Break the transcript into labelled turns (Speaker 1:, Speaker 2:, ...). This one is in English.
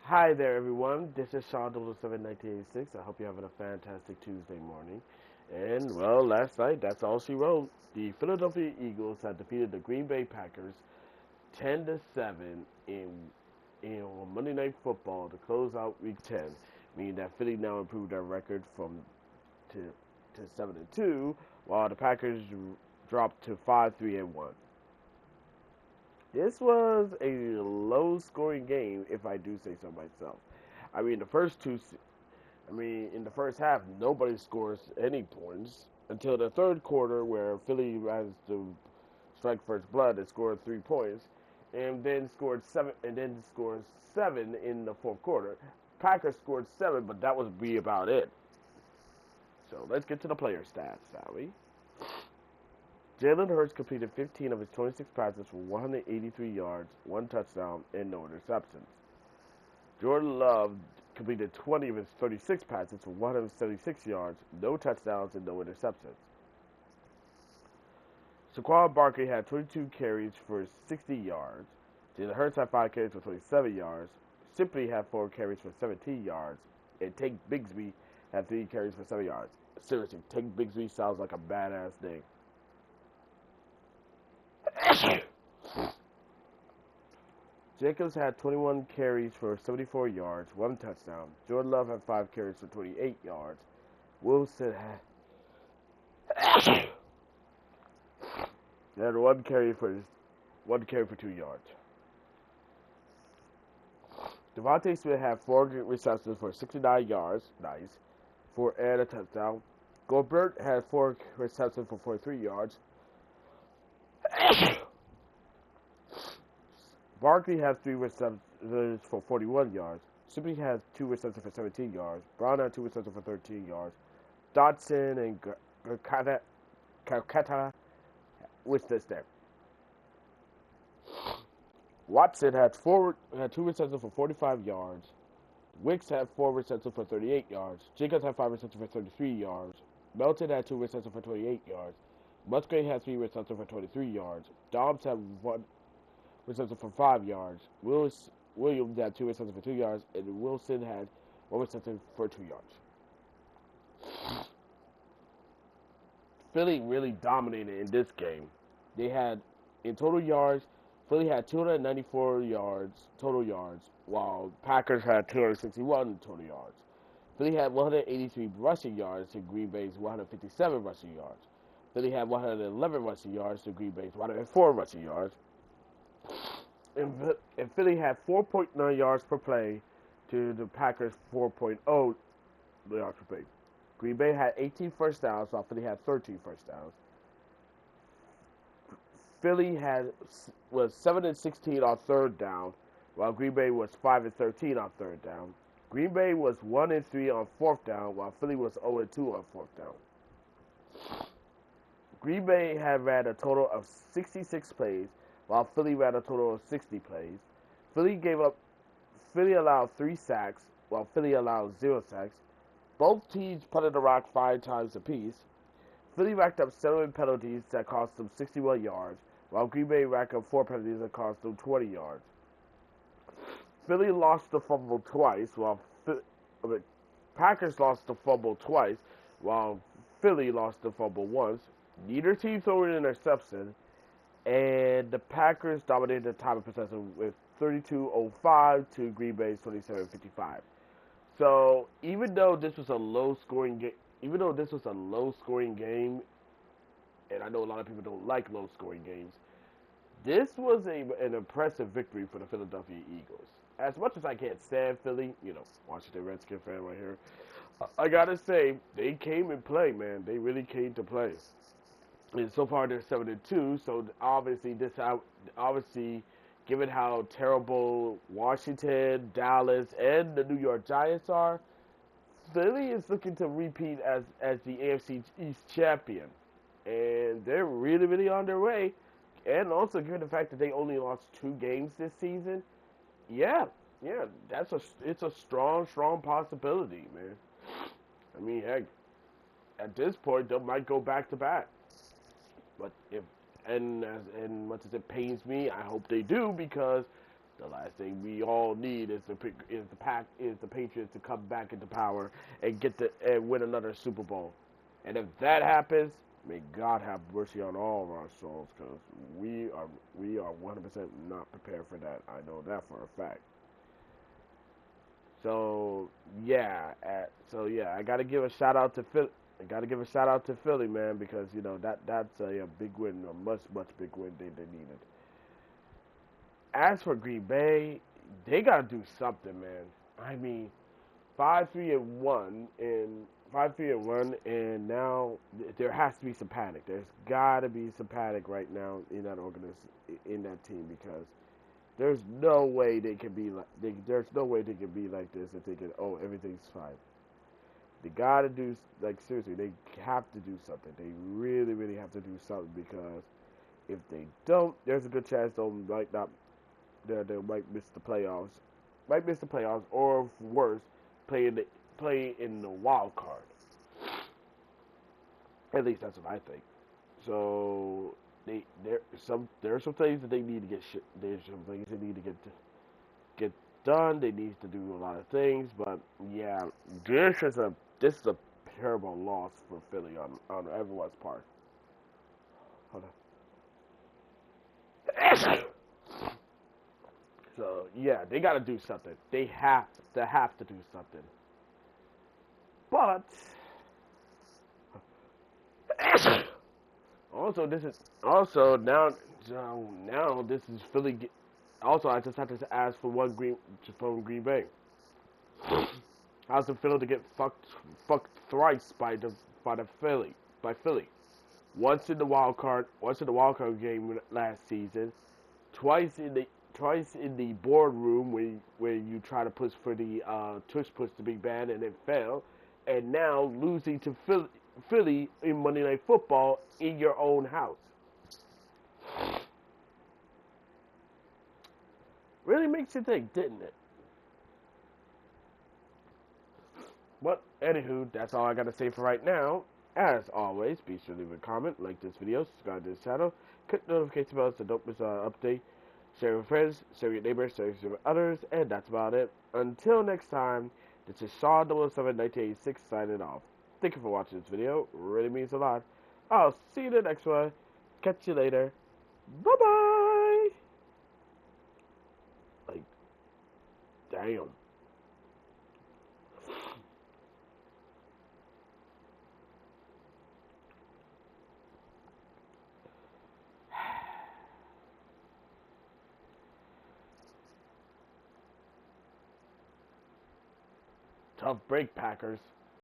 Speaker 1: Hi there, everyone. This is Sean 0071986. I hope you're having a fantastic Tuesday morning. And, well, last night, that's all she wrote. The Philadelphia Eagles had defeated the Green Bay Packers 10-7 on Monday Night Football to close out Week 10, meaning that Philly now improved their record to 7-2, while the Packers dropped to 5-3-1. This was a low-scoring game, if I do say so myself. I mean, in the first half, nobody scores any points until the third quarter, where Philly has to strike first blood and scored 3 points, and then scored seven in the fourth quarter. Packers scored 7, but that would be about it. So let's get to the player stats, shall we? Jalen Hurts completed 15 of his 26 passes for 183 yards, 1 touchdown, and no interceptions. Jordan Love completed 20 of his 36 passes for 176 yards, no touchdowns, and no interceptions. Saquon Barkley had 22 carries for 60 yards. Jalen Hurts had 5 carries for 27 yards. Simply had 4 carries for 17 yards. And Tank Bigsby had 3 carries for 7 yards. Seriously, Tank Bigsby sounds like a badass name. Jacobs had 21 carries for 74 yards, 1 touchdown. Jordan Love had 5 carries for 28 yards. Wilson had 1 carry for 2 yards. Devontae Smith had 4 receptions for 69 yards, nice, and a touchdown. Goldberg had 4 receptions for 43 yards. Barkley has 3 receptions for 41 yards. Sibley has 2 receptions for 17 yards. Brown had 2 receptions for 13 yards. Dodson and Calcutta with this there. Watson had 2 receptions for 45 yards. Wicks had 4 receptions for 38 yards. Jacobs had 5 receptions for 33 yards. Melton had 2 receptions for 28 yards. Musgrave had 3 receptions for 23 yards. Dobbs had 1 reception for 5 yards. Williams had 2 receptions for 2 yards, and Wilson had 1 reception for 2 yards. Philly really dominated in this game. They had, in total yards, Philly had 294 total yards, while Packers had 261 total yards. Philly had 183 rushing yards to Green Bay's 157 rushing yards. Philly had 111 rushing yards to Green Bay's 104 rushing yards. And Philly had 4.9 yards per play to the Packers' 4.0 yards per play. Green Bay had 18 first downs, while Philly had 13 first downs. Philly was 7-16 on third down, while Green Bay was 5-13 on third down. Green Bay was 1-3 on fourth down, while Philly was 0-2 on fourth down. Green Bay had ran a total of 66 plays, while Philly ran a total of 60 plays. Philly allowed 3 sacks, while Philly allowed 0 sacks. Both teams punted the rock 5 times apiece. Philly racked up 7 penalties that cost them 61 yards, while Green Bay racked up 4 penalties that cost them 20 yards. Philly lost the fumble twice, while Packers lost the fumble twice, while Philly lost the fumble once. Neither team threw an interception, and the Packers dominated the time of possession with 32:05 to Green Bay's 27:55. So even though this was a low-scoring game, and I know a lot of people don't like low-scoring games, this was an impressive victory for the Philadelphia Eagles. As much as I can't stand Philly, Washington Redskin fan right here, I gotta say they came and played, man. They really came to play. And so far they're 7-2. So obviously, given how terrible Washington, Dallas, and the New York Giants are, Philly is looking to repeat as the AFC East champion, and they're really, really on their way. And also, given the fact that they only lost 2 games this season, yeah, it's a strong possibility, man. I mean, heck, at this point, they might go back to back. But much as it pains me, I hope they do, because The last thing we all need is the Patriots to come back into power and win another Super Bowl. And if that happens, may God have mercy on all of our souls, because we are 100% not prepared for that. I know that for a fact. So yeah, I gotta give a shout out to Philly. I gotta give a shout out to Philly, man, because that's a big win, a much big win they needed. As for Green Bay, they gotta do something, man. I mean, 5-3-1 and 5-3-1, and now there has to be some panic. There's gotta be some panic right now in in that team, because there's no way they can be there's no way they can be like this and thinking, oh, everything's fine. They gotta do, seriously, they have to do something. They really have to do something, because if they don't, there's a good chance they might miss the playoffs. Might miss the playoffs, or worse, play in the wild card. At least that's what I think. So there are some things that they need to there's some things they need to get done. They need to do a lot of things, but yeah, this is a terrible loss for Philly on everyone's part. Hold on. So yeah, they got to do something. They have to do something. But also now this is Philly. Also, I just have to ask for from Green Bay. How's it feel to get fucked thrice by Philly? Once in the wild card game last season, twice in the boardroom where you try to push for the tush push the big band and it failed, and now losing to Philly in Monday Night Football in your own house. Really makes you think, didn't it? But anywho, that's all I gotta say for right now. As always, be sure to leave a comment, like this video, subscribe to this channel, click the notification bell so don't miss an update. Share with friends, share with your neighbors, share with others, and that's about it. Until next time, this is Sean 007 1986 signing off. Thank you for watching this video. It really means a lot. I'll see you in the next one. Catch you later. Bye-bye. Like, damn. Tough break, Packers.